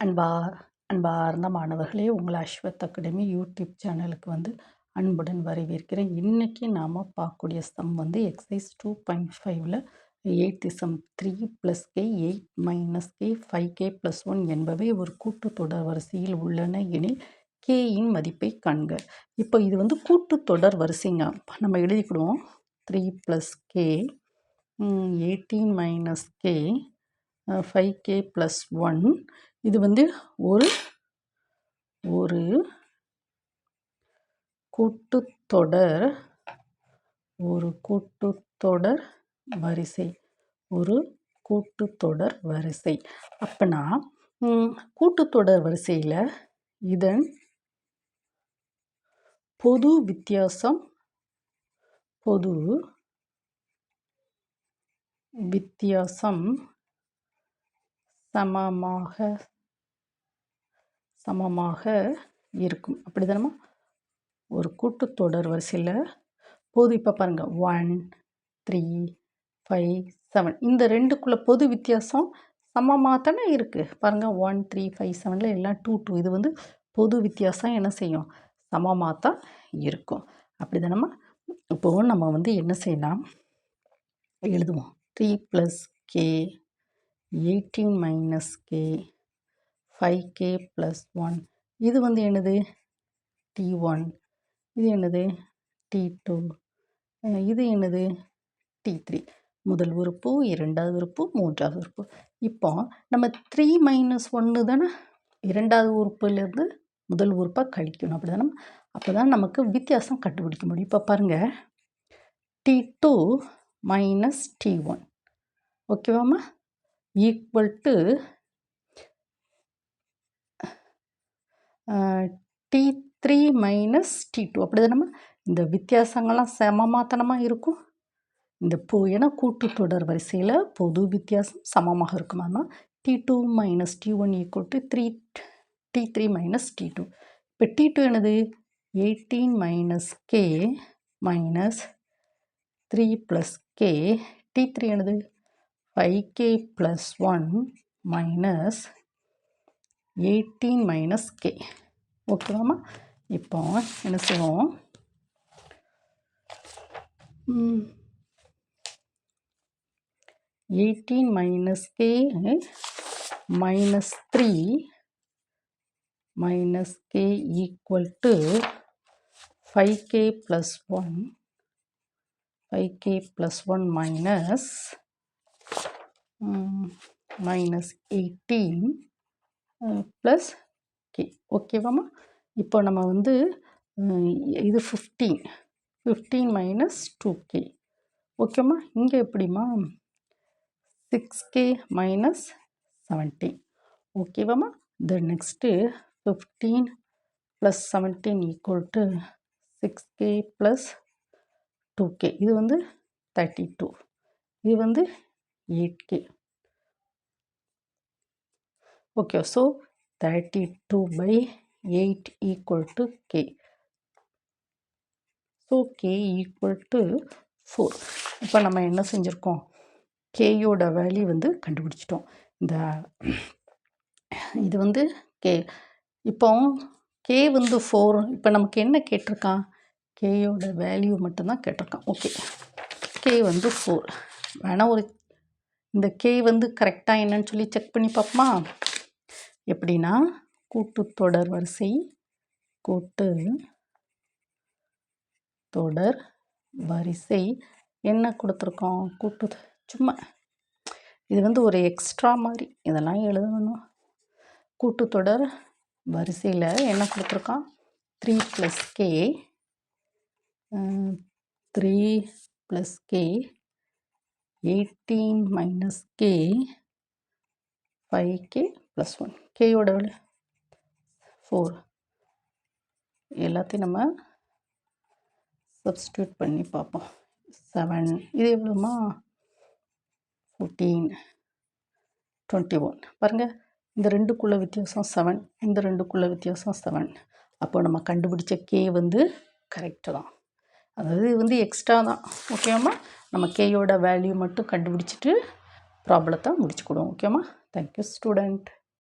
அன்பா அன்பார்ந்த மாணவர்களே, உங்கள் அஸ்வத் அகாடமி யூடியூப் சேனலுக்கு அன்புடன் வரவேற்கிறேன். இன்றைக்கி நாம் பார்க்கக்கூடிய some exercise 2.5ல் 8 some 3 + k 8 - k 5k + 1 என்பவை ஒரு கூட்டுத்தொடர் வரிசையில் உள்ளன எனில் கேயின் மதிப்பை காண்க. இப்போ இது கூட்டுத்தொடர் வரிசைங்க. நம்ம எழுதிக்கிடுவோம். 3 + k 18 - k 5k + 1. இது ஒரு ஒரு கூட்டுத்தொடர் வரிசை. ஒரு கூட்டுத்தொடர் வரிசை அப்பனா கூட்டுத்தொடர் வரிசையில் இதன் பொது வித்தியாசம் சமமாக இருக்கும். அப்படிதானமா? ஒரு கூட்டுத்தொடர் வரிசையில் பொது இப்போ பாருங்கள் 1 3 5 7 இந்த ரெண்டுக்குள்ள பொது வித்தியாசம் சமமாக தானே இருக்குது. பாருங்கள் 1 3 5 7ல் எல்லாம் 2 2. இது பொது வித்தியாசம் என்ன செய்யும்? சமமாக தான் இருக்கும். அப்படி தானம்மா? இப்போது நம்ம என்ன செய்யலாம், எழுதுவோம். 3 + k 18 - k 5k + 1. இது என்னது? T1. இது என்னது? T2. இது என்னது? T3. முதல் உறுப்பு, இரண்டாவது உறுப்பு, மூன்றாவது உறுப்பு. இப்போ நம்ம 3 - 1 தானே இரண்டாவது உறுப்பிலிருந்து முதல் உறுப்பை கழிக்கணும். அப்படி தானே? அப்போ தான் நமக்கு வித்தியாசம் கண்டுபிடிக்க முடியும். இப்போ பாருங்கள், T2 - T1 ஓகேவாம்மா equal to T3 - T2. அப்படி தானம்மா? இந்த வித்தியாசங்கள்லாம் சமமாத்தனமாக இருக்கும். இந்த ஏன்னா கூட்டுத்தொடர் வரிசையில் பொது வித்தியாசம் சமமாக இருக்குமாம்மா. T2 - T1 equal to T3 - T2. இப்போ T2 என்னது? 18 - k மைனஸ் 3 + k. T3 என்னது? 5k + 1 minus 18 - k. ஓகேவாம்மா? இப்போ என்ன செய்வோம், 18 - k minus 3 minus k equal to 5k + 1 5k + 1 minus 18 plus k. ஓகேவாம்மா? இப்போ நம்ம இது 15 minus 2k. ஓகேம்மா? இங்கே எப்படிம்மா? 6k minus 17. ஓகேவாம்மா? The next 15 plus 17 equal to 6k plus 2k. இது 32. இது 8k. Okay. So 32/8 equal to k. So k equal to 4. இப்போ நம்ம என்ன செஞ்சுருக்கோம், கேயோட வேல்யூ கண்டுபிடிச்சிட்டோம். இது கே. இப்போ கே 4. இப்போ நமக்கு என்ன கேட்டிருக்கான்? கேயோட வேல்யூ மட்டும்தான் கேட்டிருக்கான். ஓகே. கே 4 வேணால் இந்த கே கரெக்டாக என்னன்னு சொல்லி செக் பண்ணி பார்ப்போமா? எப்படின்னா கூட்டுத்தொடர் வரிசை என்ன கொடுத்துருக்கோம்? சும்மா இது ஒரு எக்ஸ்ட்ரா மாதிரி இதெல்லாம் எழுதணும். கூட்டுத்தொடர் வரிசையில் என்ன கொடுத்துருக்கான்? 3 + k 18 - k 5k + 1. கேயோட 4. எல்லாத்தையும் நம்ம சப்ஸ்டியூட் பண்ணி பார்ப்போம். 7. இது எவ்வளோமா? 14 21. பாருங்கள், இந்த ரெண்டுக்குள்ள வித்தியாசம் 7, இந்த ரெண்டுக்குள்ள வித்தியாசம் 7. அப்போ நம்ம கண்டுபிடிச்ச கே கரெக்டு தான். அதாவது இது எக்ஸ்ட்ரா தான். ஓகேம்மா? நம்ம கேயோட வேல்யூ மட்டும் கண்டுபிடிச்சிட்டு ப்ராப்ளத்தை முடிச்சுக்கிடுவோம். ஓகேம்மா? Thank you student.